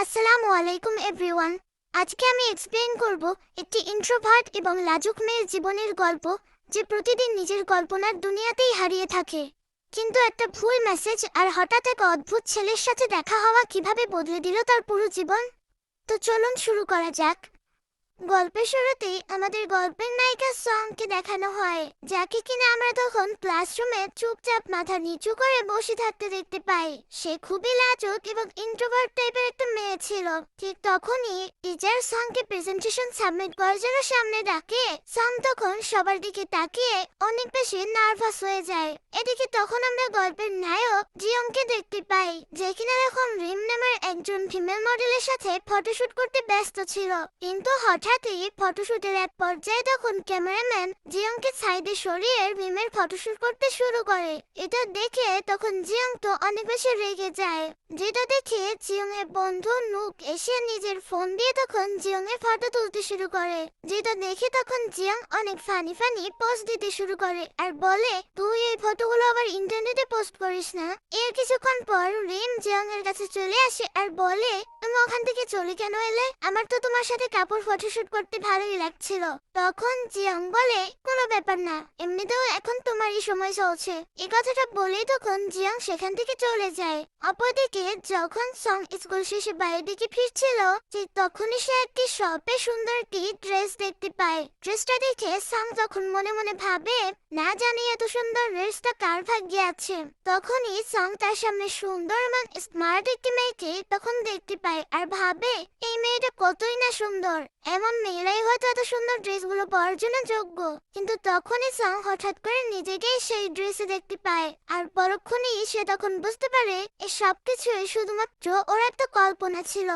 আসসালামু আলাইকুম এভরিওয়ান। আজকে আমি এক্সপ্লেইন করব একটি ইন্ট্রোভার্ট এবং লাজুক মেয়ের জীবনের গল্প, যে প্রতিদিন নিজের কল্পনার দুনিয়াতেই হারিয়ে থাকে। কিন্তু একটা ভুল মেসেজ আর হঠাৎ এক অদ্ভুত ছেলের সাথে দেখা হওয়া কিভাবে বদলে দিল তার পুরো জীবন। তো চলুন শুরু করা যাক। গল্পের শুরুতেই আমাদের গল্পের নায়িকা সংকে দেখানো হয়, যাকে কিনা আমরা তখন ক্লাসরুমে চুপচাপ মাথা নিচু করে বসে থাকতে দেখতে পাই। সে খুবই লাজুক এবং ইন্ট্রোভার্ট টাইপের একটা মেয়ে ছিল। ঠিক তখনই টিচার সংকে প্রেজেন্টেশন সাবমিট করার জন্য সামনে ডাকে। সং তখন সবার দিকে তাকিয়ে অনেক বেশি নার্ভাস হয়ে যায়। এদিকে তখন আমরা গল্পের নায়ক জিয়ংকে দেখতে পাই, যে কিনা এখন রিম নামের একজন ফিমেল মডেলের সাথে ফটোশুট করতে ব্যস্ত ছিল। কিন্তু হঠাৎই ফটোশুটের এক পর্যায়ে তখন ক্যামেরাম্যান জিয়ংকে সাইডে সরিয়ে রিমের ফটোশুট করতে শুরু করে। এটা দেখে তখন জিয়ং তো অনেক বেশি রেগে যায়, যেটা দেখে জিয়ং এর বন্ধু নুক এসে নিজের ফোন দিয়ে তখন জিয়ং এর ফটো তুলতে শুরু করে। যেটা দেখে তখন জিয়ং অনেক ফানি পোস্ট দিতে শুরু করে আর বলে, তুই এই ফটোগুলো আবার ইন্টারনেটে পোস্ট করিস না। এর কিছুক্ষণ পর রিম জিয়ং এর কাছে চলে আসে আর বলে, তুমি ওখান থেকে চলে কেন এলে? আমার তো তোমার সাথে কাপড় ফটোশুট করতে ভালোই লাগছিল। তখন জিয়ং বলে, কোনো ব্যাপার না, এমনিতেও এখন তোমারই সময় চলছে। এই কথাটা বলেই তখন জিয়ং সেখান থেকে চলে যায়। অপরদিকে যখন সং স্কুল শেষে বাড়ির দিকে ফিরছিল, ঠিক তখনই সে একটি শপে সুন্দর একটি ড্রেস দেখতে পায়। ড্রেসটা দেখে সং তখন মনে মনে ভাবে, না জানি এত সুন্দর ড্রেসটা কার ভাগ্যে আছে। তখনই সং তার সামনে সুন্দর এবং স্মার্ট একটি মেয়েকে তখন দেখতে পায় আর ভাবে, এই মেয়েটা কতই না সুন্দর, এমন মেয়েরাই হয়তো এত সুন্দর ড্রেসগুলো পরার জন্য যোগ্য। কিন্তু তখনই সং হঠাৎ করে নিজেকেই সেই ড্রেসে দেখতে পায় আর পরক্ষণেই সে তখন বুঝতে পারে এই সবকিছুই শুধুমাত্র ওর একটা কল্পনা ছিল।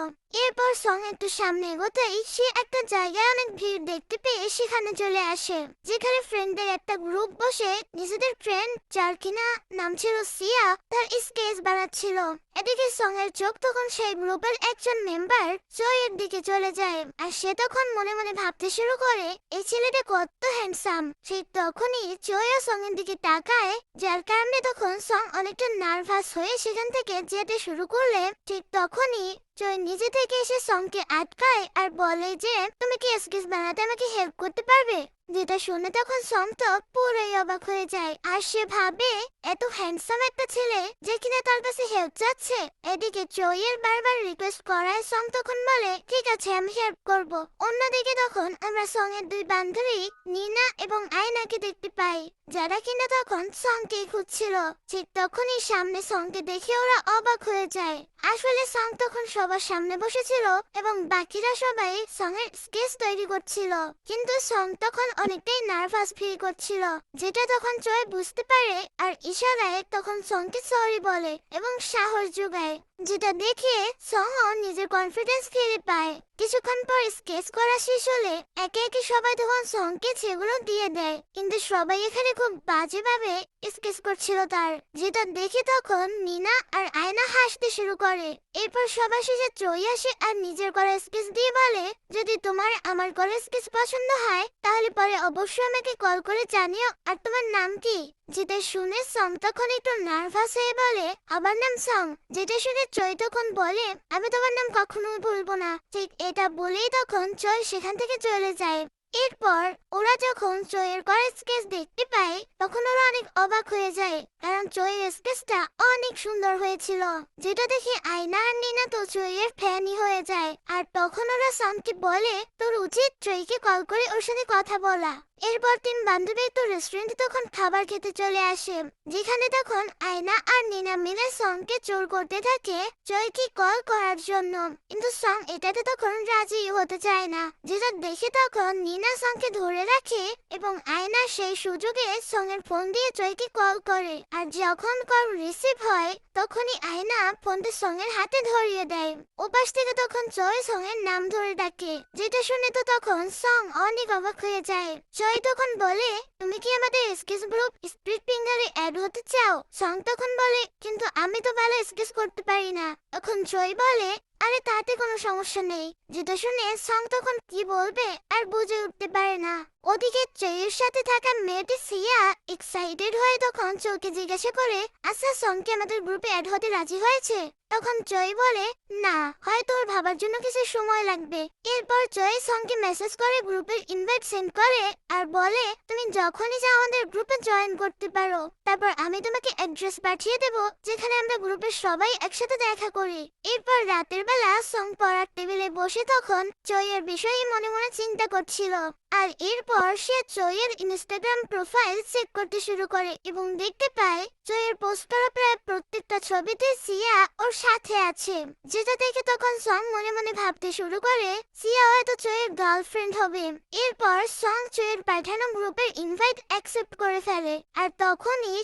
এরপর সং একটু সামনে এগোতেই সে একটা জায়গায় অনেক ভিড় দেখতে পেয়ে সেখানে চলে আসে, যেখানে ফ্রেন্ডদের একটা গ্রুপ বসে নিজেদের ফ্রেন্ড, যার কিনা নাম ছিল সিয়া, তার স্কেচ বানাচ্ছিল। এদিকে সং এর চোখ তখন সেই গ্রুপের একজন মেম্বার জয়ের দিকে চলে যায় আর সে তখন মনে মনে ভাবতে শুরু করে, এই ছেলেটা কত হ্যান্ডসাম। ঠিক তখনই জয়ও সং এর দিকে তাকায়, যার কারণে তখন সং অনেকটা নার্ভাস হয়ে সেখান থেকে যেতে শুরু করলে ঠিক তখনই জয় নিজে থেকে এসে সংকে আটকায় আর বলে যে, তুমি কি স্কেচ বানাতে আমাকে হেল্প করতে পারবে? যেটা শুনে তখন সং তো পুরোই অবাক হয়ে যায় আর সে ভাবে, এত হ্যান্ডসাম একটা ছেলে যে কিনা তার কাছে হেল্প চাচ্ছে। এদিকে জয়ের বারবার রিকোয়েস্ট করায় সং তখন বলে, ঠিক আছে আমি হেল্প করব। অন্যদিকে তখন আমরা সং এর দুই বান্ধবী নিনা এবং আয়নাকে দেখতে পাই, যারা কিনা তখন সংকে খুঁজছিল। ঠিক তখনই সামনে সংকে দেখে ওরা অবাক হয়ে যায়। আসলে সং তখন সবার সামনে বসেছিল এবং বাকিরা সবাই সং এর স্কেচ তৈরি করছিল, কিন্তু সং তখন অনেকটাই নার্ভাস ফিল করছিল, যেটা তখন জয় বুঝতে পারে আর ইশারায় তখন সংকে সরি বলে এবং সাহস যোগায়। যেটা দেখে সং নিজের কনফিডেন্স ফিরে পায়। কিছুক্ষণ পর স্কেচ করা শেষ হলে একে একে সবাই তখন সংকে সেগুলো দিয়ে দেয়, কিন্তু সবাই এখানে খুব বাজেভাবে স্কেচ করছিল তার, যেটা দেখে তখন নিনা আর আয়না হাসতে শুরু করে। এরপর সবার শেষে জয় আসে আর নিজের করা স্কেচ দিয়ে বলে, যদি তোমার আমার করা স্কেচ পছন্দ হয় তাহলে পরে অবশ্যই আমাকে কল করে জানিও। আর তোমার নাম কি? যেটা শুনে সং তখন একটু নার্ভাস হয়ে বলে, আমার নাম সং। যেটা শুনে জয় তখন বলে, আমি তোমার নাম কখনোই ভুলবো না। ঠিক এটা বলেই তখন জয় সেখান থেকে চলে যায়। এরপর ওরা যখন জয়ের করা স্কেচ দেখতে পায় তখন ওরা অনেক অবাক হয়ে যায়, কারণ জয়ের স্কেচটা অনেক সুন্দর হয়েছিল। যেটা দেখে আয়না আর নিনা তো জয়ের ফ্যানই হয়ে যায় আর তখন ওরা সংকে বলে, তোর উচিত জয়কে কল করে ওর সাথে কথা বলা। এরপর তিন বান্ধবী তো রেস্টুরেন্টে তখন খাবার খেতে চলে আসে, যেখানে তখন আয়না আর নিনা মিলে সংকে জোর করতে থাকে জয়কে কল করার জন্য, কিন্তু সং এটাতে তখন রাজি হতে চায় না। যেটা দেখে তখন নিনা সংকে ধরে রাখে এবং আয়না সেই সুযোগে সং এর ফোন দিয়ে জয়কে কল করে আর যখন কল রিসিভ হয় তখনই আয়না ফোনটা সং এর হাতে ধরিয়ে দেয়। ওপাশ থেকে তখন জয় সং এর নাম ধরে ডাকে, যেটা শুনে তো তখন সং অনেক অবাক হয়ে যায়। জয় তখন বলে, তুমি কি আমাদের স্কেচ গ্রুপ স্প্রিট ফিঙ্গারে অ্যাড হতে চাও? সং তখন বলে, কিন্তু আমি তো ভালো স্কেচ করতে পারি না। তখন জয় বলে, আরে তাতে কোনো সমস্যা নেই। যেটা শুনে সং তখন কি বলবে আর বুঝে উঠতে পারে না। ওদিকে চয়ের সাথে থাকা মেয়েটি সিয়া এক্সাইটেড হয়ে তখন চৌকে জিজ্ঞাসা করে, আচ্ছা সং কি আমাদের গ্রুপে অ্যাড হতে রাজি হয়েছে? তখন জয় বলে, না, হয়তো ওর ভাবার জন্য কিছু সময় লাগবে। এরপর জয় সঙ্গে মেসেজ করে গ্রুপের ইনভাইট সেন্ড করে আর বলে, তুমি যখনই চাও আমাদের গ্রুপে জয়েন করতে পারো। তারপর আমি তোমাকে অ্যাড্রেস পাঠিয়ে দেব যেখানে আমরা গ্রুপের সবাই একসাথে দেখা করি। এরপর রাতের বেলা সং পড়ার টেবিলে বসে তখন জয়ের বিষয়ে মনে মনে চিন্তা করছিল। আর এরপর সে জয়ের ইনস্টাগ্রাম প্রোফাইল চেক করতে শুরু করে এবং দেখতে পায় জয়ের পোস্ট করা প্রায় প্রত্যেকটা ছবিতে সিয়া ওর সাথে আছে। যেটা দেখে তখন সং মনে মনে ভাবতে শুরু করে সিয়া হয়তো জয়ের গার্লফ্রেন্ড হবে। এরপর সং জয়ের পাঠানো গ্রুপের ইনভাইট অ্যাকসেপ্ট করে ফেলে আর তখনই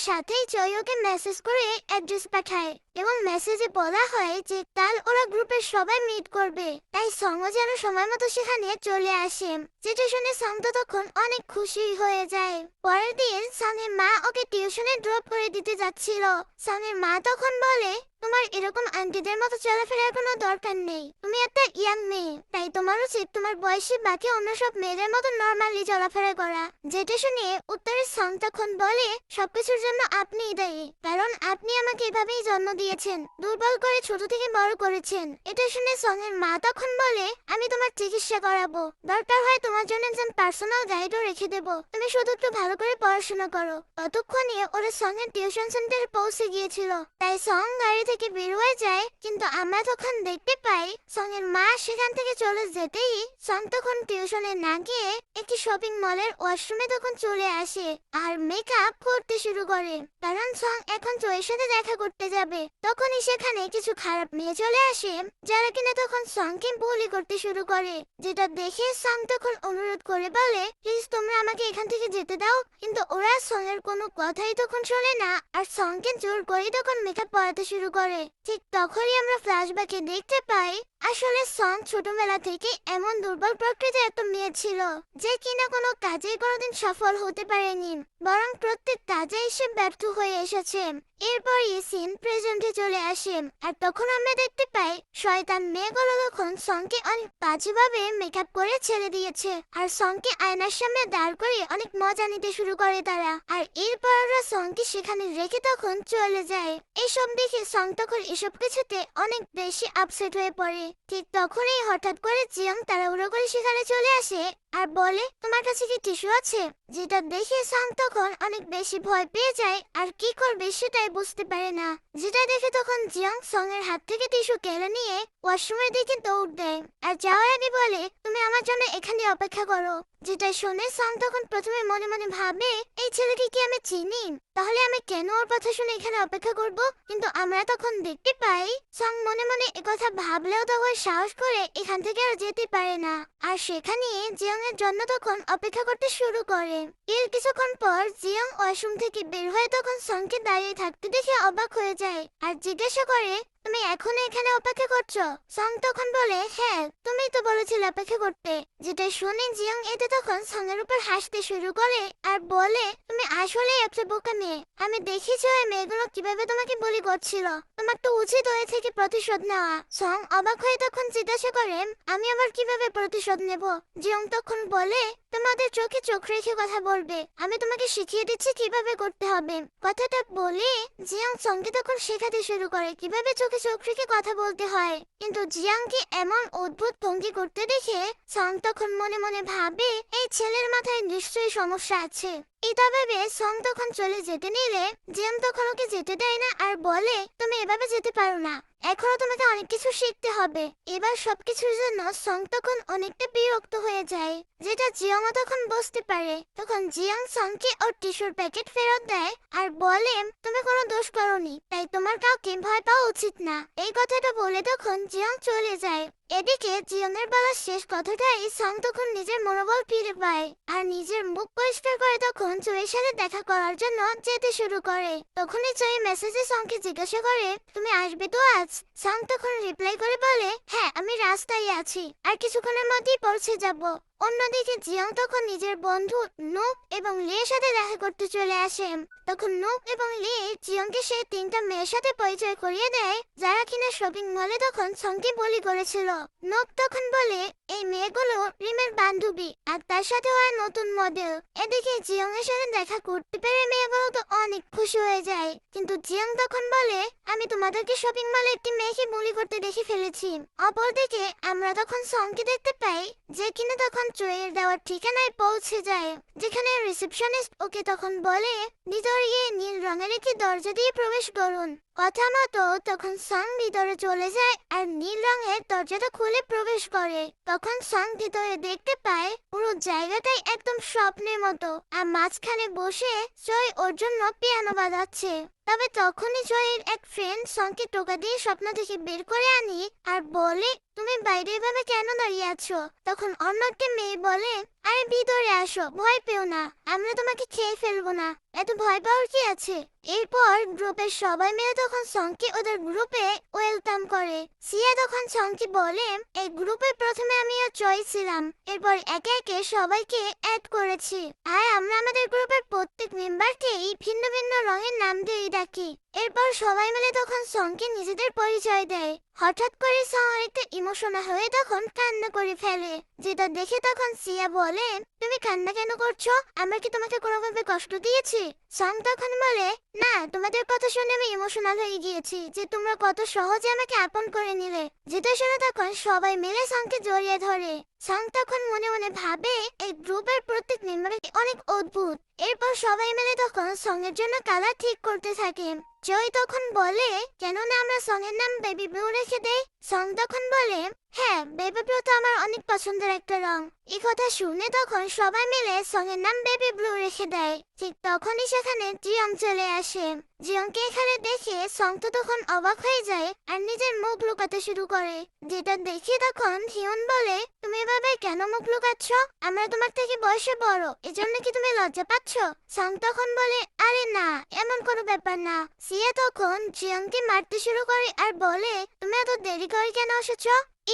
সাথেই জয় ওকে মেসেজ করে অ্যাড্রেস পাঠায় এবং মেসেজে বলা হয় যে কাল ওরা গ্রুপের সবাই মিট করবে। তাই সংও যেন সময় মতো সেখানে চলে আসে। যেটা শুনে সং তো তখন অনেক খুশি হয়ে যায়। পরের দিন সঙের মা ওকে টিউশনে ড্রপ করে দিতে যাচ্ছিল। সঙের মা তখন বলে, তোমার এরকম আন্টিদের মতো চলাফেরার কোনো দরকার নেই। তুমি একটা ইয়াং মেয়ে, তাই তোমার উচিত তোমার বয়সী বাকি অন্য সব মেয়েদের মতো নর্মালি চলাফেরা করা। যেটা শুনে উত্তরে সং তখন বলে, সবকিছুর জন্য আপনিই দায়ী, কারণ আপনি আমাকে এভাবেই জন্ম দিয়েছেন, দুর্বল করে ছোট থেকে বড় করেছেন। এটা শুনে সঙের মা তখন বলে, আমি তোমার চিকিৎসা করাবো, দরকার হয় তোমার জন্য একজন পার্সোনাল গাইডও রেখে দেবো, তুমি শুধু একটু ভালো করে পড়াশোনা করো। ততক্ষণে ওরা সঙের টিউশন সেন্টারে পৌঁছে গিয়েছিল। তাই সং গাড়ি থেকে বের হয়ে যায়, কিন্তু আমরা তখন দেখতে পাই সঙের মা সেখান থেকে চলে যেতেই সং তখন টিউশনে না গিয়ে একটি শপিং মলের ওয়াশরুমে তখন চলে আসে আর মেকআপ করতে শুরু করে, কারণ সং এখন জয়ের সাথে দেখা করতে যাবে। তখনই সেখানে কিছু খারাপ মেয়ে চলে আসে যারা কিনা তখন সংকে বুলি করতে শুরু করে। যেটা দেখে সং তখন অনুরোধ করে বলে, প্লিজ তোমরা আমাকে এখান থেকে যেতে দাও। কিন্তু ওরা সং এর কোনো কথাই তখন শোনে না আর সংকে জোর করে তখন মেকআপ পরাতে শুরু করে। ঠিক তখনই আমরা ফ্ল্যাশব্যাকে দেখতে পাই আসলে সং ছোটবেলা থেকে এমন দুর্বল প্রকৃতির একটা মেয়ে ছিল যে কিনা কোনো কাজে কোনোদিন সফল হতে পারেনি, বরং প্রত্যেক কাজে সে ব্যর্থ হয়ে এসেছে। এরপর এই সিন প্রেজেন্টে চলে আসে আর তখন আমরা দেখতে পাই শয়তান মেয়েগুলো তখন সংকে অনেক বাজেভাবে মেকআপ করে ছেড়ে দিয়েছে আর সংকে আয়নার সামনে দাঁড় করে অনেক মজা নিতে শুরু করে তারা। আর এরপর ওরা সংকে সেখানে রেখে তখন চলে যায়। এসব দেখে সং তখন এসব কিছুতে অনেক বেশি আপসেট হয়ে পড়ে। ঠিক তখনই হঠাৎ করে জিয়ং তাড়াহুড়ো করে সেখানে চলে আসে আর বলে, তোমার কাছে কি টিস্যু আছে? যেটা দেখে সং তখন অনেক বেশি ভয় পেয়ে যায় আর কি করবে সেটাই বুঝতে পারে না। যেটা দেখে তখন জিয়ং সং এর হাত থেকে টিস্যু কেড়ে নিয়ে ওয়াশরুমের দিকে দৌড় দেয় আর যাওয়ার আগে বলে, তুমি আমার জন্য এখানে অপেক্ষা করো। যেটা শুনে সং তখন প্রথমে মনে মনে ভাবে, এই ছেলেকে কি আমি চিনি? তাহলে আমি কেন ওর কথা শুনে এখানে অপেক্ষা করব? কিন্তু আমরা তখন দেখতে পাই সং মনে মনে একথা ভাবলেও তখন সাহস করে এখান থেকে আর যেতে পারে না আর সেখানে জিয়ং এর জন্য তখন অপেক্ষা করতে শুরু করে। এর কিছুক্ষণ পর জিয়ং ওয়াশরুম থেকে বের হয়ে তখন সংকে দাঁড়িয়ে থাকতে দেখে অবাক হয়ে যায় আর জিজ্ঞাসা করে, তুমি এখনো এখানে অপেক্ষা করছো? সং তখন বলে, হ্যাঁ, তুমি তো বলেছিলে অপেক্ষা করতে। যেটা শুনে জিয়ং এতে তখন সং এর উপর হাসতে শুরু করে আর বলে, তুমি আসলে একটা বোকা মেয়ে। আমি দেখেছি ওই মেয়েগুলো কিভাবে তোমাকে বলি করছিল, তোমার তো উচিত হয়ে থেকে প্রতিশোধ নেওয়া। সং অবাক হয়ে তখন জিজ্ঞাসা করে, আমি আবার কিভাবে প্রতিশোধ নেব? জিয়ং তখন বলে, তোমাদের চোখে চোখ রেখে কথা বলবে, আমি তোমাকে শিখিয়ে দিচ্ছি কিভাবে করতে হবে। কথাটা বলে জিয়ং সঙ্গে তখন শেখাতে শুরু করে কিভাবে চোখে চোখ রেখে কথা বলতে হয়। কিন্তু জিয়াংকে এমন অদ্ভুত ভঙ্গি করতে দেখে সং তখন মনে মনে ভাবে, এই ছেলের মাথায় নিশ্চয়ই সমস্যা আছে। এটা ভেবে সং তখন চলে যেতে নিলে জিয়াং তখন ওকে যেতে দেয় না আর বলে, তুমি এভাবে যেতে পারো না, এখনো তোমাকে অনেক কিছু শিখতে হবে। এবার সবকিছুর জন্য সং তখন অনেকটা বিরক্ত হয়ে যায়, যেটা জিয়ং তখন বুঝতে পারে। তখন জিয়াং সংকে ওর টিস্যুর প্যাকেট ফেরত দেয় আর বলে, তুমি কোনো দোষ করোনি, তাই তোমার কাউকে ভয় পাওয়া উচিত না। এই কথাটা বলে তখন জিয়ং চলে যায়। এদিকে জিয়ং এর বলা শেষ কথাটাই সং তখন নিজের মনোবল ফিরে পায় আর নিজের মুখ পরিষ্কার করে তখন চুইয়ের সাথে দেখা করার জন্য যেতে শুরু করে। তখনই চুই মেসেজে সংকে জিজ্ঞাসা করে, তুমি আসবে তো আজ? সং তখন রিপ্লাই করে বলে, হ্যাঁ, আমি রাস্তায় আছি, আর কিছুক্ষণের মধ্যেই পৌঁছে যাব। অন্যদিকে জিয়ং তখন নিজের বন্ধু নুক এবং লির সাথে দেখা করতে চলে আসে। তখন নুক এবং লি জিয়ংকে সেই 3টা মেয়ের সাথে পরিচয় করিয়ে দেয় যারা কিনা শপিং মলে তখন সঙ্গে বলি করেছিল। নুক তখন বলে এই মেয়েগুলো রিমের বান্ধবী আর তার সাথে হয় নতুন মডেল। এদিকে জিয়ং এর সাথে দেখা করতে পেরে মেয়েগুলো তো অনেক খুশি হয়ে যায়, কিন্তু জিয়ং তখন বলে আমি তোমাদেরকে শপিং মলে একটি মেয়েকে বুলি করতে দেখে ফেলেছি। অপরদিকে আমরা তখন সঙ্গে দেখতে পাই যে কিনা তখন চুয়ের দেওয়ার ঠিকানায় পৌঁছে যায়, যেখানে রিসেপশনিস্ট ওকে তখন বলে ভিতরে গিয়ে নীল রঙের একটি দরজা দিয়ে প্রবেশ করুন। কথা মতো তখন সং ভিতরে চলে যায় আর নীল রঙের দরজাটা খুলে প্রবেশ করে। তখন সং ভিতরে দেখতে পায় পুরো জায়গাটাই একদম স্বপ্নের মতো, আর মাঝখানে বসে জয় ওর জন্য পিয়ানো বাজাচ্ছে। তবে তখনই জয়ের এক ফ্রেন্ড সংকে টোকা দিয়ে স্বপ্ন থেকে বের করে আনি আর বলে তুমি বাইরে এভাবে কেন দাঁড়িয়ে আছো? তখন অন্য একটা মেয়ে বলে আরে ভিতরে আসো, ভয় পেও না, আমরা তোমাকে খেয়ে ফেলবো না, এত ভয় পাওয়ার কি আছে। এরপর গ্রুপের সবাই মিলে তখন সংকে ওদের গ্রুপে ওয়েলকাম করে। সিয়া তখন সংকে বলে এই গ্রুপে প্রথমে আমি আর জয় ছিলাম, এরপর একে একে সবাইকে অ্যাড করেছি, আর আমরা আমাদের গ্রুপের প্রত্যেক মেম্বারকেই ভিন্ন ভিন্ন রঙের নাম দিয়ে ডাকি। এরপর সবাই মিলে তখন সংকে নিজেদের পরিচয় দেয়। হঠাৎ করে সং একটা ইমোশনাল হয়ে তখন কান্না করে ফেলে, যেটা দেখে তখন সিয়া বলে তুমি কান্না কেন করছো? আমরা কি তোমাকে কোনোভাবে কষ্ট দিয়েছি? সং তখন বলে না, তোমাদের কথা শুনে আমি ইমোশনাল হয়ে গিয়েছি যে তোমরা কত সহজে আমাকে আপন করে নিলে। যেটা শুনে তখন সবাই মিলে সংকে জড়িয়ে ধরে। সং তখন মনে মনে ভাবে এই গ্রুপের প্রত্যেক মেম্বার অনেক অদ্ভুত। এরপর সবাই মিলে তখন সঙ্গের জন্য কালার ঠিক করতে থাকে। জয় তখন বলে কেন না আমরা সঙ্গের নাম বেবি ব্লু রেখে দেই। সং তখন বলে হ্যাঁ, বেবি ব্লু তো আমার অনেক পছন্দের একটা রং। এই কথা শুনে তখন সবাই মিলে সঙ্গের নাম বেবি ব্লু রেখে দেয়। ঠিক তখনই সেখানে জিয়ং চলে আসে। জিয়ংকে এখানে দেখে সং তো তখন অবাক হয়ে যায় আর নিজের মুখ লুকাতে শুরু করে, যেটা দেখে তখন হিয়ন বলে তুমি এভাবে কেন মুখ লুকাচ্ছ? আমরা তোমার থেকে বয়সে বড়, এজন্য কি তুমি লজ্জা পাচ্ছ? সং তখন বলে আরে না, এমন কোনো ব্যাপার না। সিয়া তখন জিয়ংকে মারতে শুরু করে আর বলে তুমি এত দেরি করে কেন এসেছ?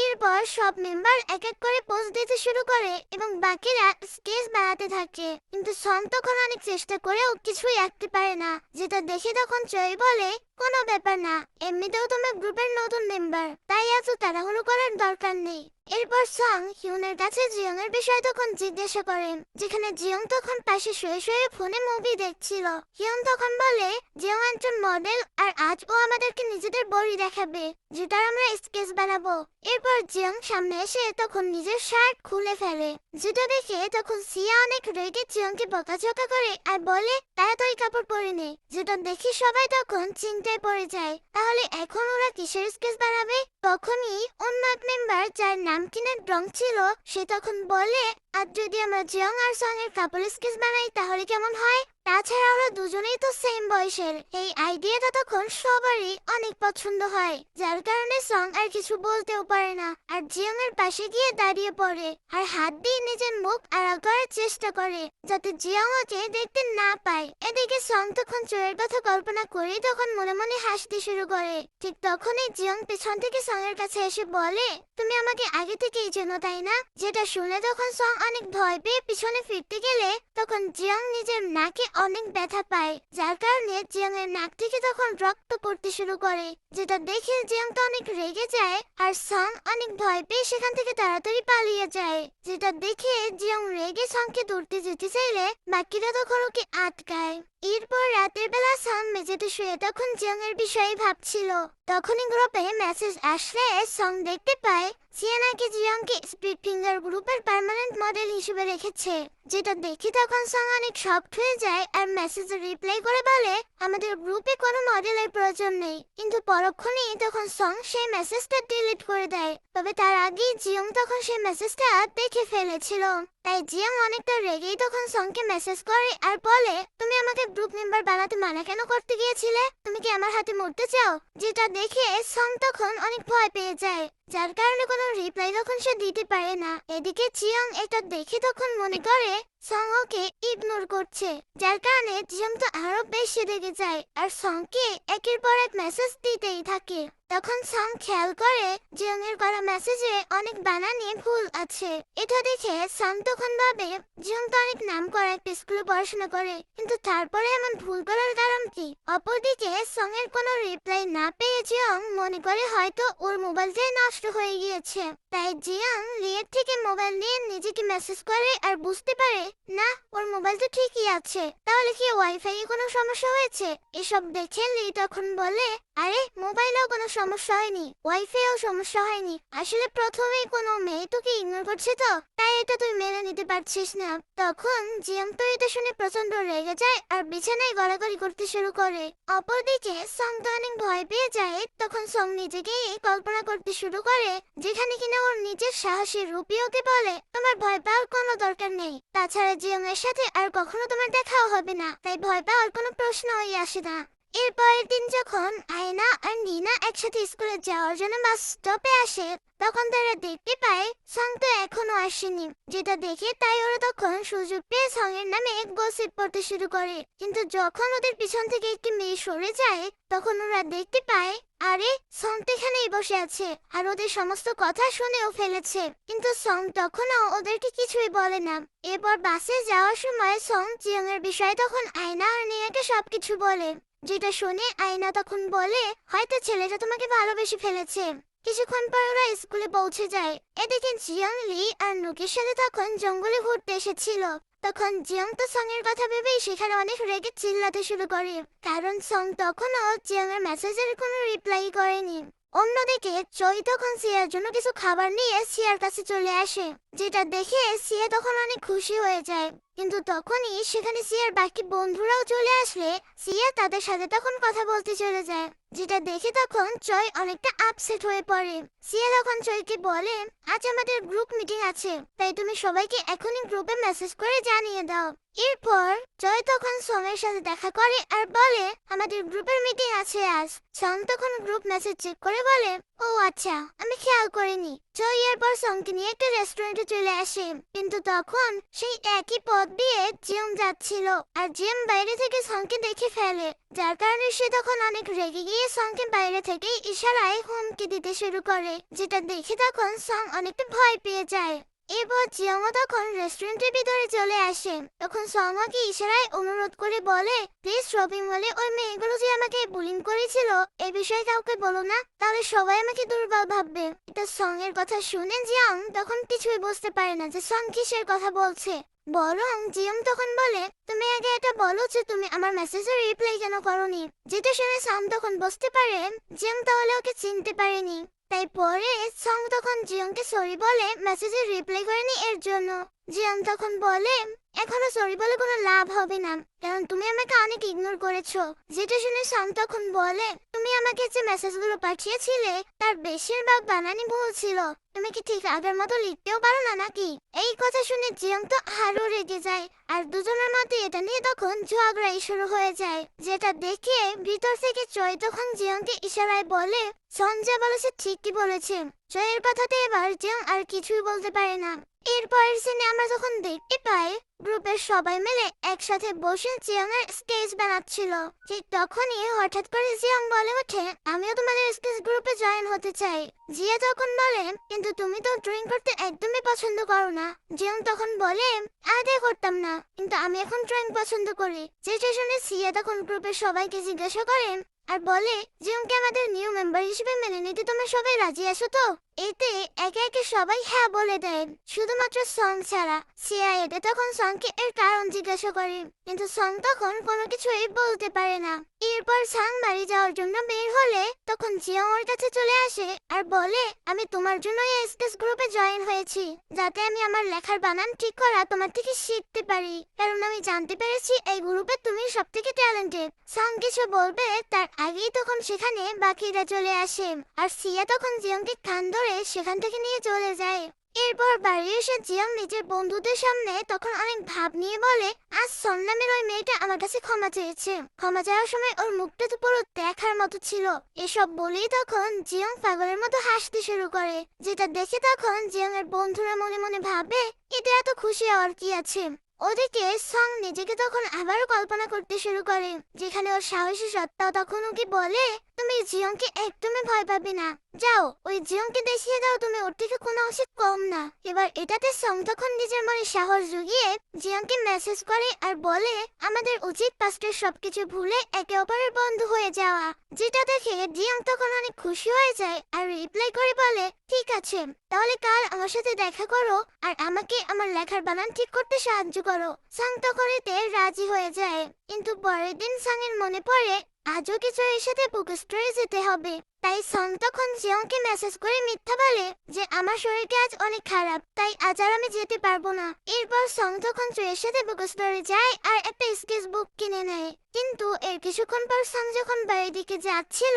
এরপর সব মেম্বার এক এক করে পোজ দিতে শুরু করে এবং বাকিরা স্কেচ বানাতে থাকে, কিন্তু সং তখন অনেক চেষ্টা করেও কিছুই আঁকতে পারে না, যেটা দেখে তখন জয় বলে কোনো ব্যাপার না, এমনিতেও তোমার গ্রুপের নতুন মেম্বার, তাই এত তাড়াহুড়ো করার দরকার নেই। এরপর সং হিউনের কাছে জিয়ং এর বিষয় তখন জিজ্ঞাসা করেন, যেখানে জিয়ং তখন পাশে শুয়ে শুয়ে ফোনে মুভি দেখছিল। হিউন তখন বলে জিয়ং একজন মডেল আর আজ ও আমাদেরকে নিজেদের বডি দেখাবে, যেটার আমরা স্কেচ বানাবো। এরপর জিয়ং সামনে এসে তখন নিজের শার্ট খুলে ফেলে, যেটা দেখে তখন সিয়া অনেক রেগে জিয়ংকে বকাঝকা করে আর বলে তাড়াতাড়ি কাপড় পরে নে, যেটা দেখে সবাই তখন চিন্তায় পড়ে যায় তাহলে এখন ওরা কিসের স্কেচ বানাবে। তখনই অন্য এক মেম্বার যার নাম কিনা ড্রং ছিল সে তখন বলে আর যদি আমরা জিয়ং আর সং এর কাপড় স্কেচ বানাই তাহলে কেমন হয়? তাছাড়া ওরা দুজনেই তো সেম বয়সের। এই আইডিয়াটা তখন সবারই অনেক পছন্দ হয়, যার কারণে সং আর কিছু বলতেও পারে না আর জিয়ং এর পাশে গিয়ে দাঁড়িয়ে পড়ে আর হাত দিয়ে নিজের মুখ আড়াল করার চেষ্টা করে যাতে জিয়ং ওকে দেখতে না পায়। এদিকে সং তখন চোরের কথা কল্পনা করে তখন মনে মনে হাসতে শুরু করে। ঠিক তখনই জিয়ং পেছন থেকে সং এর কাছে এসে বলে তুমি আমাকে আগে থেকেই চেনো তাই না? যেটা শুনে তখন সং অনেক ভয় পেয়ে পিছনে ফিরতে গেলে তখন জিয়ং নিজের নাকে অনেক ব্যথা পায়, যার কারণে জিয়ং এর নাক থেকে তখন রক্ত পড়তে শুরু করে, যেটা দেখে জিয়ং তো অনেক রেগে যায় আর সং অনেক ভয় পেয়ে সেখান থেকে তাড়াতাড়ি পালিয়ে যায়। যেটা দেখে জিয়ং রেগে সংকে ধরতে যেতে চাইলে বাকিরা তখন ওকে আটকায়। এরপর রাতের বেলা সং মেঝেতে শুয়ে তখন জিয়ং এর বিষয়ে ভাবছিল। তখনই গ্রুপে মেসেজ আসলে সং দেখতে পায় সিয়ানাকে জিয়ংকে স্প্লিট ফিঙ্গার গ্রুপের পার্মানেন্ট মডেল হিসেবে রেখেছে, যেটা দেখে তখন সং অনেক শকড হয়ে যায় আর মেসেজে রিপ্লাই করে বলে আমাদের গ্রুপে কোনো মডেলের প্রয়োজন নেই। কিন্তু পরক্ষণেই তখন সং সেই মেসেজটা ডিলিট করে দেয়। তবে তার আগেই জিয়ং তখন সেই মেসেজটা দেখে ফেলেছিল, তাই জিয়ং অনেকটা রেগেই তখন সংকে মেসেজ করে আর বলে তুমি আমাকে গ্রুপ মেম্বার বানাতে মানা কেন করতে গিয়েছিলে? তুমি কি আমার হাতে মরতে চাও? যেটা দেখে সং তখন অনেক ভয় পেয়ে যায়, যার কারণে কোনো রিপ্লাই তখন সে দিতে পারে না। এদিকে জিয়ং এটা দেখে তখন মনে করে সং ওকে ইগনোর করছে, যার কারণে জিয়ং তো আরো বেশি রেগে যায় আর সংকে একের পর এক মেসেজ দিতেই থাকে। তখন সং খেয়াল করে জিয়ং এর করা মেসেজে অনেক বানানে ভুল আছে। এটা দেখে সাং তখন ভাবে জিয়ং তো অনেক নাম করা একটা স্কুলে পড়াশোনা করে, কিন্তু তারপরে এমন ভুল করার কারণ কি? অপরদিকে সং এর কোনো রিপ্লাই না পেয়ে জিয়ং মনে করে হয়তো ওর মোবাইলটাই নষ্ট হয়ে গিয়েছে। তাই জিয়ং লিয়ের থেকে মোবাইল নিয়ে নিজেকে মেসেজ করে আর বুঝতে পারে না, ওর মোবাইল তো ঠিকই আছে। তাহলে কি ওয়াইফাই এ কোনো সমস্যা হয়েছে? এসব দেখে লি তখন বলে, আরে মোবাইলেও কোনো সমস্যা হয়নি, ওয়াইফাইও সমস্যা হয়নি, আসলে প্রথমেই কোনো মেয়ে তোকে ইগনোর করছে, তো তাই এটা তুই মেনে নিতে পারছিস না। তখন জিয়াং তো এটা শুনে প্রচন্ড রেগে যায় আর বিছানায় গড়াগড়ি করতে শুরু করে। অপরদিকে সং তো অনেক ভয় পেয়ে যায়। তখন সং নিজেকেই কল্পনা করতে শুরু করে যেখানে কিনা ওর নিজের সাহসী রূপী ওকে বলে, তোমার ভয় পাওয়ার কোনো দরকার নেই, তাছাড়া জিয়ং এর সাথে আর কখনো তোমার দেখাও হবে না, তাই ভয় পাওয়ার কোনো প্রশ্নই আসে না। এরপরের দিন যখন আয়না আর নিনা একসাথে স্কুলে যাওয়ার জন্য বাস স্টপে আসে, তখন তারা দেখতে পায় সং তো এখনো আসেনি। যেটা দেখে তাই ওরা তখন সুযোগ পেয়ে সং এর নামে গসিপ পড়তে শুরু করে। কিন্তু যখন ওদের পিছন থেকে একটি মেয়ে সরে যায়, তখন ওরা দেখতে পায় আরে সং তো এখানেই বসে আছে আর ওদের সমস্ত কথা শুনেও ফেলেছে। কিন্তু সং তখনও ওদেরকে কিছুই বলে না। এরপর বাসে যাওয়ার সময় সং জিয়ং এর বিষয়ে তখন আয়না আর নিনাকে সবকিছু বলে, যেটা শুনে আয়না তখন বলে হয়তো ছেলেটা তোমাকে ভালোবেসে ফেলেছে। কিছুক্ষণ পর ওরা স্কুলে পৌঁছে যায়। এদিকে জিয়ং লি আর নুকির সাথে তখন জঙ্গলে ঘুরতে এসেছিল। তখন জিয়ং তো সং এর কথা ভেবেই সেখানে অনেক রেগে চিল্লাতে শুরু করে, কারণ সং তখনও জিয়ং এর মেসেজের কোনো রিপ্লাই করেনি। অন্যদিকে চই তখন সিয়ার জন্য কিছু খাবার নিয়ে সিয়ার কাছে চলে আসে, যেটা দেখে সিয়া তখন অনেক খুশি হয়ে যায়। কিন্তু তখনই সেখানে সিয়ার বাকি বন্ধুরাও চলে আসলে সিয়া তাদের সাথে তখন কথা বলতে চলে যায়, যেটা দেখে তখন চয় অনেকটা আপসেট হয়ে পড়ে। সিয়া তখন চয়কে বলে, আজ আমাদের গ্রুপ মিটিং আছে, তাই তুমি সবাইকে এখনই গ্রুপে মেসেজ করে জানিয়ে দাও। এরপর জয় তখন সঙের সাথে দেখা করে আর বলে আমাদের গ্রুপের মিটিং আছে আজ। সং তখন গ্রুপ মেসেজ চেক করে বলে, ও আচ্ছা, আমি খেয়াল করিনি। জয় এরপর সংকে নিয়ে একটা রেস্টুরেন্টে চলে আসে, কিন্তু তখন সেই একই পথ দিয়ে জিয়ং যাচ্ছিল আর জিয়ং বাইরে থেকে সংকে দেখে ফেলে, যার কারণে সে তখন অনেক রেগে গিয়ে সংকে বাইরে থেকে ইশারায় হুমকি দিতে শুরু করে, যেটা দেখে তখন সং অনেকটা ভয় পেয়ে যায়। এরপর জিয়ংও তখন রেস্টুরেন্টের ভিতরে চলে আসে। তখন সংকে ইশারায় অনুরোধ করে বলে, প্লিজ শপিং মলে ওই মেয়েগুলো যে আমাকে বুলিং করেছিল এই বিষয়ে কাউকে বলো না, তাহলে সবাই আমাকে দুর্বল ভাববে। এটা সং এর কথা শুনে জিয়ং তখন কিছুই বুঝতে পারে না যে সং কিসের কথা বলছে। বরং জিয়ং তখন বলে, তুমি আগে এটা বলো যে তুমি আমার মেসেজের রিপ্লাই কেন করোনি। যেটা শুনে সং তখন বুঝতে পারে জিয়ং তাহলে ওকে চিনতে পারেনি। তাই পরে সং তখন জিয়ংকে সরি বলে মেসেজের রিপ্লাই করেনি এর জন্য। জিয়ং তখন বলে, এখনো সরি বলে কোনো লাভ হবে না, কারণ তুমি আমাকে অনেক ইগনোর করেছো। যেটা শুনে সং তখন বলে, তুমি আমাকে যে মেসেজগুলো পাঠিয়েছিলে তার বেশিরভাগ বানানি ভুল ছিল, তুমি কি ঠিক আগের মতো লিখতেও পারো না নাকি? এই কথা শুনে জিয়ং তো আরো রেগে যায় আর দুজনের মধ্যে এটা নিয়ে তখন ঝগড়াই শুরু হয়ে যায়। যেটা দেখে ভিতর থেকে চয় তখন জিয়ংকে ইশারায় বলে, সং যা বলেছে ঠিকই বলেছে। চয়ের কথাতে এবার জিয়ং আর কিছুই বলতে পারে না। এরপরের সিনে আমরা যখন দেখতে পাই গ্রুপের সবাই মিলে একসাথে বসে জিয়ং এর স্কেচ বানাচ্ছিল, ঠিক তখনই হঠাৎ করে জিয়ং বলে ওঠে, আমিও তোমাদের স্কেচ গ্রুপে জয়েন হতে চাই। জিয়া তখন বলে, কিন্তু তুমি তো ড্রয়িং করতে একদমই পছন্দ করো না। জিয়ং তখন বলে, আগে করতাম না, কিন্তু আমি এখন ড্রয়িং পছন্দ করি। যেটা শুনে সিয়া তখন গ্রুপের সবাইকে জিজ্ঞাসা করেন আর বলে, জিয়ংকে আমাদের নিউ মেম্বার হিসেবে মেনে নিতে তোমরা সবাই রাজি আছো তো? এতে একে একে সবাই হ্যাঁ বলে দেন, শুধুমাত্র সং ছাড়া। সিয়া এতে তখন সংকে এর কারণ জিজ্ঞাসা করে, কিন্তু সং তখন কোনো কিছুই বলতে পারে না। এরপর সাং বাড়ি যাওয়ার জন্য বের হলে তখন জিয়ং ওর কাছে চলে আসে আর বলে, আমি তোমার জন্য এই স্কেচ গ্রুপে জয়েন হয়েছি, যাতে আমি আমার লেখার বানান ঠিক করা তোমার থেকে শিখতে পারি, কারণ আমি জানতে পেরেছি এই গ্রুপে তুমি সবথেকে ট্যালেন্টেড। সাং কিছু বলবে তার আগেই তখন সেখানে বাকিরা চলে আসে আর সিয়া তখন জিয়ংকে কান ধরে সেখান থেকে নিয়ে চলে যায়। এরপর বাড়ি এসে জিয়ং নিজের বন্ধুদের সামনে তখন অনেক ভাব নিয়ে বলে, আজ সং নামের ওই মেয়েটা আমার কাছে ক্ষমা চেয়েছে, ক্ষমা চাওয়ার সময় ওর মুখটা তো পুরো দেখার মতো ছিল। এসব বলেই তখন জিয়ং পাগলের মতো হাসতে শুরু করে, যেটা দেখে তখন জিয়ং এর বন্ধুরা মনে মনে ভাবে এতে এত খুশি হওয়ার কি আছে। ওদিকে সং নিজেকে তখন আবারও কল্পনা করতে শুরু করে, যেখানে ওর সাহসী সত্তা তখন ওকে বলে, তুমি জিয়ংকে একদমই ভয় পাবে না। যাও, ওই জিয়ংকে দেখিয়ে দাও তুমি ওর থেকে কোনো অংশে কম না। এবার এটাতে সং তখন নিজের মনে সাহস জুগিয়ে জিয়ংকে মেসেজ করে আর বলে, আমাদের উচিত পাস্টের সবকিছু ভুলে একে অপরের বন্ধু হয়ে যাওয়া। যেটা দেখে জিয়ং তখন অনেক খুশি হয়ে যায় আর রিপ্লাই করে বলে, ঠিক আছে, তাহলে কাল আমার সাথে দেখা করো আর আমাকে আমার লেখার বানান ঠিক করতে সাহায্য করো। সাং তখন এতে রাজি হয়ে যায়, কিন্তু পরের দিন সাং এর মনে পড়ে আজও কিছু এর সাথে বুক স্টোরে যেতে হবে। তাই সং তখন জিয়ংকে মেসেজ করে মিথ্যা বলে যে আমার শরীরটা আজ অনেক খারাপ, তাই আজ আর আমি যেতে পারবো না। এরপর সং তখন চুয়ের সাথে বুক স্টোরে যায় আর একটা স্কেচ বুক কিনে নেয়। কিন্তু এর কিছুক্ষণ পর সং যখন বাড়ির দিকে যাচ্ছিল,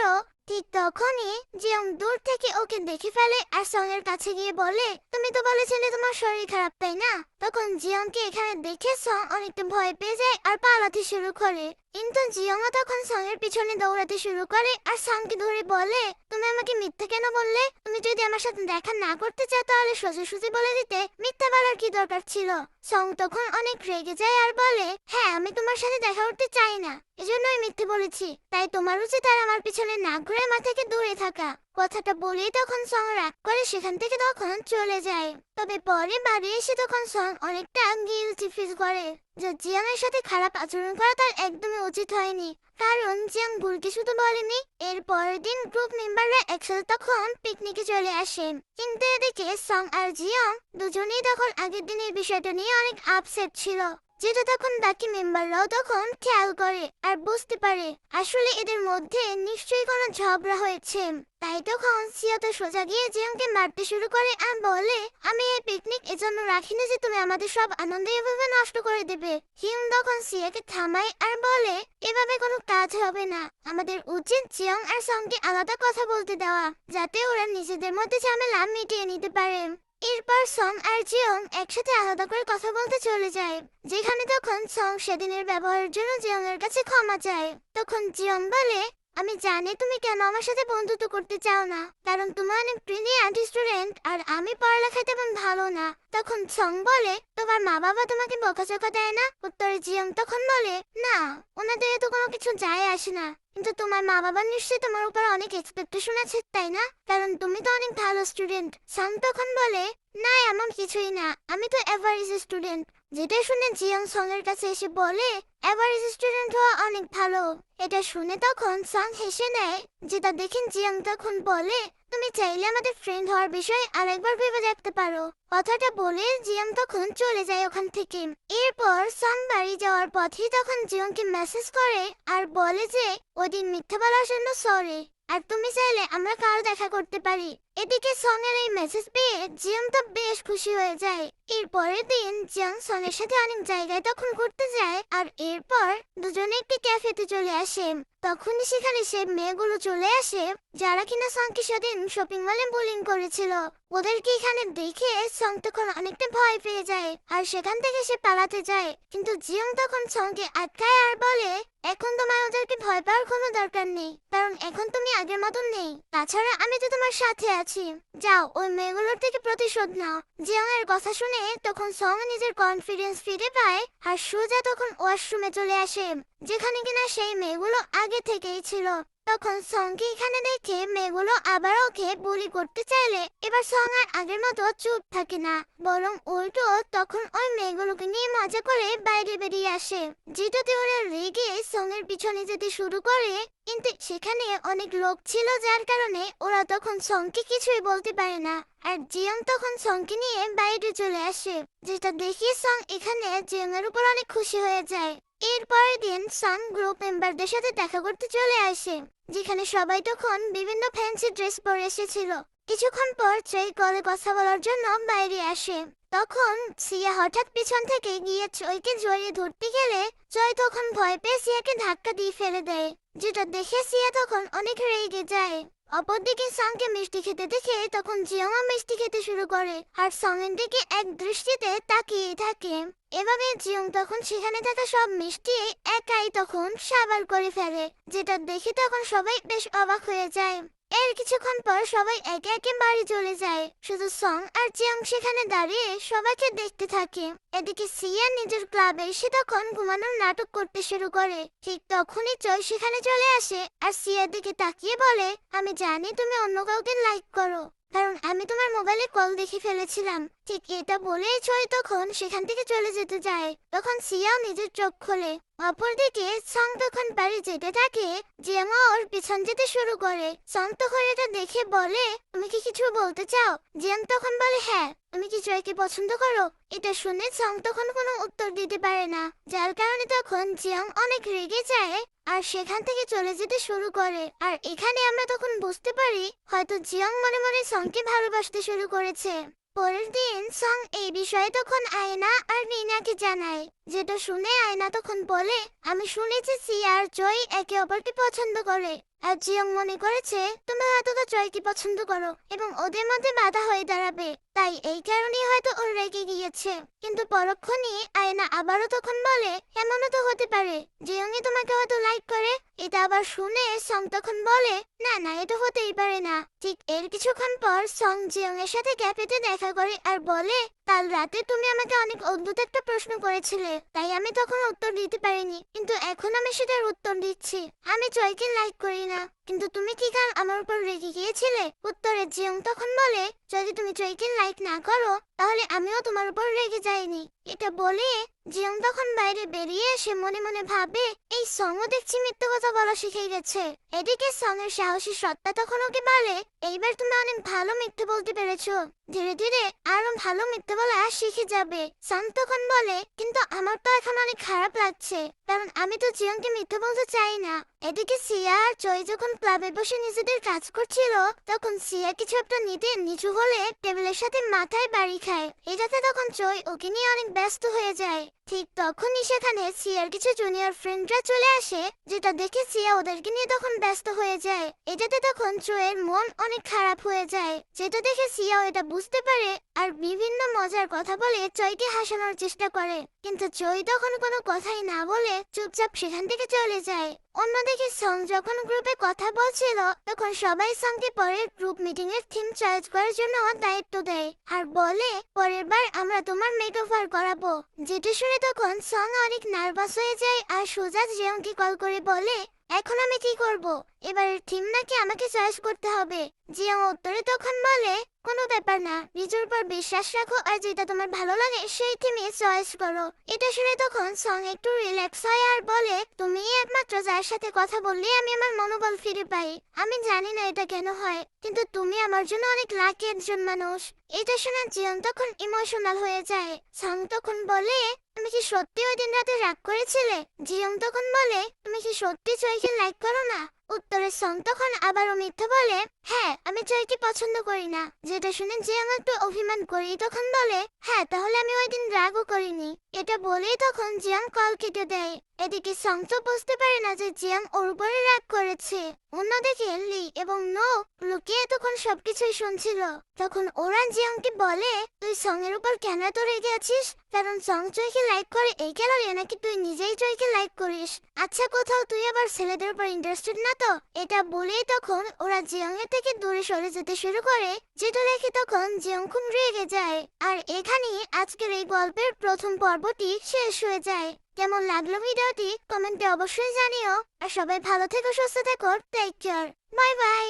ঠিক তখনই জিয়ং দূর থেকে ওকে দেখে ফেলে আর সং এর কাছে গিয়ে বলে, তুমি তো বলেছিলে তোমার শরীর খারাপ, তাই না? তখন জিয়ংকে এখানে দেখে সং অনেকটা ভয় পেয়ে যায় আর পালাতে শুরু করে। কিন্তু জিয়ংও তখন সং এর পিছনে দৌড়াতে শুরু করে আর সংকে ধরে বলে, তুমি আমাকে মিথ্যা কেন বললে? তুমি যদি আমার সাথে দেখা না করতে চাও তাহলে সোজাসুজি বলে দিতে, মিথ্যা বলার কি দরকার ছিল? সং তখন অনেক রেগে যায় আর বলে, হ্যাঁ, আমি তোমার সাথে দেখা করতে চাই না, এজন্যই মিথ্যে বলেছি। তাই তোমার উচিত আর আমার পিছনে না ঘুরে আমার থেকে দূরে থাকা। কথাটা বলেই তখন সং রাগ করে সেখান থেকে তখন চলে যায়। তবে পরে বাড়ি এসে তখন সং অনেকটা গিলটি ফিল করে যে জিয়াং এর সাথে খারাপ আচরণ করা তার একদমই উচিত হয়নি, কারণ জিয়াং ভুলকে শুধু বলেনি। এর পরের দিন গ্রুপ মেম্বাররা একসাথে তখন পিকনিকে চলে আসে, কিন্তু এদিকে সং আর জিয়াং দুজনেই তখন আগের দিনের বিষয়টা নিয়ে অনেক আপসেট ছিল, যেটা তখন বাকি মেম্বাররাও তখন খেয়াল করে আর বুঝতে পারে আসলে এদের মধ্যে নিশ্চয়ই কোনো ঝগড়া হয়েছে। তাই তখন সিয়া তো সোজা গিয়ে জিয়ংকে মারতে শুরু করে আর বলে, আমি এই পিকনিক এজন্য রাখিনি যে তুমি আমাদের সব আনন্দ এভাবে নষ্ট করে দেবে। হিউম তখন সিয়াকে থামায় আর বলে, এভাবে কোনো কাজ হবে না, আমাদের উচিত জিয়ং আর সংকে আলাদা কথা বলতে দেওয়া, যাতে ওরা নিজেদের মধ্যে ঝামেলা মিটিয়ে নিতে পারে। এরপর সং আর জিয়ং একসাথে আলাদা করে কথা বলতে চলে যায়, যেখানে তখন সং সেদিনের ব্যবহারের জন্য জিয়ং এর কাছে ক্ষমা চায়। তখন জিয়ং বলে, আমি জানি তুমি কেন আমার সাথে বন্ধুত্ব করতে চাও না, কারণ তুমি অনেক ব্রিলিয়ান্ট স্টুডেন্ট আর আমি পড়ালেখায় তেমন ভালো না। তখন সং বলে, তোমার মা বাবা তোমাকে বকাঝকা দেয় না? উত্তরে জিয়ং তখন বলে, না, ওনাদের তো কোনো কিছু যায় আসে না, কিন্তু তোমার মা বাবা নিশ্চয়ই তোমার উপর অনেক এক্সপেকটেশন আছে, তাই না? কারণ তুমি তো অনেক ভালো স্টুডেন্ট। সং তখন বলে, না, এমন কিছুই না, আমি তো এভারেজ স্টুডেন্ট। যেটা শুনে জিয়ং সং এর কাছে এসে বলে, এভারেজ স্টুডেন্ট হওয়া অনেক ভালো। এটা শুনে তখন সং হেসে নেয়, যেটা দেখে জিয়ং তখন বলে, তুমি চাইলে আমাদের ফ্রেন্ড হওয়ার বিষয়ে আরেকবার ভেবে দেখতে পারো। কথাটা বলে জিয়ং তখন চলে যায় ওখান থেকে। এরপর সং বাড়ি যাওয়ার পথে তখন জিয়ংকে মেসেজ করে আর বলে যে ওদিন মিথ্যা বলার জন্য সরি, আর তুমি চাইলে আমরা কাল দেখা করতে পারি। এদিকে সং এর এই মেসেজ পেয়ে জিয়ং তো বেশ খুশি হয়ে যায়। এর পরের দিন জিয়ং সং এর সাথে অনেক জায়গায় তখন ঘুরতে যায় আর এরপর দুজনে একটি ক্যাফেতে চলে আসে। তখনই সেখানে সে মেয়েগুলো চলে আসে যারা কিনা সংকে সেদিন শপিং মলে বুলিং করেছিল। ওদেরকে এখানে দেখে সং তখন অনেকটা ভয় পেয়ে যায় আর সেখান থেকে সে পালাতে যায়, কিন্তু জিয়ং তখন সংকে আটকায় আর বলে, এখন তোমার ওদেরকে ভয় পাওয়ার কোনো দরকার নেই, কারণ এখন তুমি আগের মতন নেই। তাছাড়া আমি তো তোমার সাথে আছি, যাও ওই মেয়েগুলোর থেকে প্রতিশোধ নাও। জিয়ং এর কথা শুনে তখন সং নিজের কনফিডেন্স ফিরে পায় আর সোজা তখন ওয়াশরুমে চলে আসে, যেখানে কিনা সেই মেয়েগুলো আগে থেকেই ছিল। তখন সংকে এখানে দেখে মেয়েগুলো আবার ওকে বুলি করতে চাইলে এবার সং আর আগের মতো চুপ থাকে না, বরং উল্টো তখন ওই মেয়েগুলোকে নিয়ে মজা করে বাইরে বেরিয়ে আসে, যেটাতে ওরা রেগে সং এর পিছনে যেতে শুরু করে। কিন্তু সেখানে অনেক লোক ছিল যার কারণে ওরা তখন সংকে কিছুই বলতে পারে না, আর জিয়ং তখন সংকে নিয়ে বাইরে চলে আসে, যেটা দেখে সং এখানে জিয়ং এর উপর অনেক খুশি হয়ে যায়। এরপরের দিন সং গ্রুপ মেম্বারদের সাথে দেখা করতে চলে আসে, যেখানে সবাই তখন বিভিন্ন ফ্যান্সি ড্রেস পরে এসেছিল। কিছুক্ষণ পর চই কলে কথা বলার জন্য বাইরে আসে। তখন সিয়া হঠাৎ পিছন থেকে গিয়ে চইকে জড়িয়ে ধরতে গেলে চই তখন ভয় পেয়ে সিয়াকে ধাক্কা দিয়ে ফেলে দেয়, যেটা দেখে সিয়া তখন অনেক রেগে যায়। অপরদিকে সংকে মিষ্টি খেতে দেখে তখন জিয়ংও মিষ্টি খেতে শুরু করে আর সং এর দিকে এক দৃষ্টিতে তাকিয়ে থাকে। এভাবে জিয়ং তখন সেখানে থাকা সব মিষ্টি একাই তখন সাবার করে ফেলে, যেটা দেখে তখন সবাই বেশ অবাক হয়ে যায়। এর কিছুক্ষণ পর সবাই একে একে বাড়ি চলে যায়, শুধু সং আর জিয়ং সেখানে দাঁড়িয়ে সবাইকে দেখতে থাকে। এদিকে সিয়া নিজের ক্লাবে এসে তখন ঘুমানোর নাটক করতে শুরু করে। ঠিক তখনই চয় সেখানে চলে আসে আর সিয়ার দিকে তাকিয়ে বলে, আমি জানি তুমি অন্য কাউকে লাইক করো, কারণ আমি তোমার মোবাইলে কল দেখে ফেলেছিলাম। ঠিক এটা বলেই চয় তখন সেখান থেকে চলে যেতে যায়। তখন সিয়াও নিজের চোখ খোলে। অপরদিকে সং তখন বাড়ি যেতে থাকে, জিয়াং ওর পিছন যেতে শুরু করে। সং তখন এটা দেখে বলে, তুমি কি কিছু বলতে চাও? জিয়াং তখন বলে, হ্যাঁ, তুমি কি জয়কে পছন্দ করো? এটা শুনে সং তখন কোনো উত্তর দিতে পারে না, যার কারণে তখন জিয়াং অনেক রেগে যায় আর সেখান থেকে চলে যেতে শুরু করে। আর এখানে আমরা তখন বুঝতে পারি হয়তো জিয়াং মনে মনে সংকে ভালোবাসতে শুরু করেছে। পরের দিন সং এই বিষয়ে তখন আয়না আর রিনাকে জানায়, যেটা শুনে আয়না তখন বলে, আমি শুনেছি সিয়া আর জয় একে অপরকে পছন্দ করে, আর জিয়ং মনে করেছে তুমি হয়তো তো জয়কে পছন্দ করো এবং ওদের মধ্যে বাধা হয়ে দাঁড়াবে, তাই এই কারণেই হয়তো ওর রেগে গিয়েছে। কিন্তু পরক্ষণে আয়না আবারও তখন বলে, এমনও তো হতে পারে জিয়ংই তোমাকে হয়তো লাইক করে। এটা আবার শুনে সং তখন বলে, না না, এটা হতেই পারে না। ঠিক এর কিছুক্ষণ পর সং জিয়ং এর সাথে ক্যাফেতে দেখা করে আর বলে, কাল রাতে তুমি আমাকে অনেক অদ্ভুত একটা প্রশ্ন করেছিলে, তাই আমি তখন উত্তর দিতে পারিনি, কিন্তু এখন আমি সেটার উত্তর দিচ্ছি। আমি জয়কে লাইক করি না, কিন্তু তুমি কি কাল আমার উপর রেগে গিয়েছিলে? উত্তরে জিয়ং তখন বলে, যদি তুমি জয়কে লাইক না করো তাহলে আমিও তোমার উপর রেগে যাইনি। এটা বলে জিয়ং তখন বাইরে বেরিয়ে এসে মনে মনে ভাবে, এই সঙ্গও দেখছি মিথ্যে কথা বলা শিখে গেছে। এদিকে সঙ্গের সাহসী সত্তা তখন ওকে বলে, এইবার তুমি অনেক ভালো মিথ্যে বলতে পেরেছো, ধীরে ধীরে আরো ভালো মিথ্যে বলা শিখে যাবে। সং তখন বলে, কিন্তু আমার তো এখন অনেক খারাপ লাগছে, কারণ আমি তো জিয়ংকে মিথ্যে বলতে চাই না। এদিকে সিয়া আর জয় যখন ক্লাবে বসে নিজেদের কাজ করছিল, তখন সিয়া কিছু একটা নিতে নিচু হলে টেবিলের সাথে মাথায় বাড়ি খায়। এটাতে তখন জয় ওকে নিয়ে অনেক ব্যস্ত হয়ে যায়। ঠিক তখনই সেখানে সিয়ার কিছু জুনিয়র ফ্রেন্ডরা চলে আসে, যেটা দেখে সিয়া ওদেরকে নিয়ে তখন ব্যস্ত হয়ে যায়। এটাতে তখন জয়ের মন অনেক খারাপ হয়ে যায়, যেটা দেখে সিয়াও এটা বুঝতে পারে আর বিভিন্ন মজার কথা বলে জয়কে হাসানোর চেষ্টা করে। কিন্তু জয় তখন কোনো কথাই না বলে চুপচাপ সেখান থেকে চলে যায়। অন্যদিকে সং যখন গ্রুপে কথা বলছিল, তখন সবাই সঙ্গে পরের গ্রুপ মিটিং এর থিম চয়েস করার জন্য দায়িত্ব দেয় আর বলে, পরের বার আমরা তোমার মেকওভার করাবো। যেটা শুনে তখন সং অনেক নার্ভাস হয়ে যায় আর সোজা জিয়ংকে কল করে বলে, এখন আমি কি করব? এবারের থিম নাকি আমাকে চয়েস করতে হবে। জিয়ং উত্তরে তখন বলে, কোনো ব্যাপার না, নিজের উপর বিশ্বাস রাখো আর যেটা তোমার ভালো লাগে সেই থিমে চয়েস করো। এটা শুনে তখন সং একটু রিল্যাক্স হয় আর বলে, তুমি একমাত্র যার সাথে কথা বললে আমি আমার মনোবল ফিরে পাই। আমি জানি না এটা কেন হয়, কিন্তু তুমি আমার জন্য অনেক লাকি একজন মানুষ। এটা শুনে জিয়ং তখন ইমোশনাল হয়ে যায়। সং তখন বলে, তুমি কি সত্যি ওই দিন রাতে রাগ করেছিলে? জিয়ং তখন বলে, তুমি কি সত্যি জয়কে লাইক করো না? উত্তরে সং তখন আবারও মিথ্যা বলে, হ্যাঁ, আমি জয়কে পছন্দ করি না। যেটা শুনে জিয়ং একটু অভিমান করি তখন বলে, হ্যাঁ, তাহলে আমি ওই দিন রাগও করিনি। এটা বলেই তখন জিয়ং কল কেটে দেয়। এদিকে সং তো বুঝতে পারে না যে জিয়ং ওর উপরে রাগ করেছে। অন্যদিকে লি এবং নো লুকিয়ে তখন সবকিছুই শুনছিল। তখন ওরা জিয়ংকে বলে, তুই সং এর উপর কেন এত রেগে আছিস? কারণ সং জয়কে লাইক করে এই কারণে নাকি তুই নিজেই জয়কে লাইক করিস? আচ্ছা, কোথাও তুই আবার ছেলেদের উপর ইন্টারেস্টেড না তো? এটা বলেই তখন ওরা জিয়ং এর থেকে দূরে সরে যেতে শুরু করে, যেটা দেখে তখন জিয়ং খুব রেগে যায়। আর এখানেই আজকের এই গল্পের প্রথম পর্বটি শেষ হয়ে যায়। কেমন লাগলো ভিডিওটি কমেন্টে অবশ্যই জানিও। আর সবাই ভালো থেকো, সুস্থ থেকো, টেক কেয়ার, বাই বাই।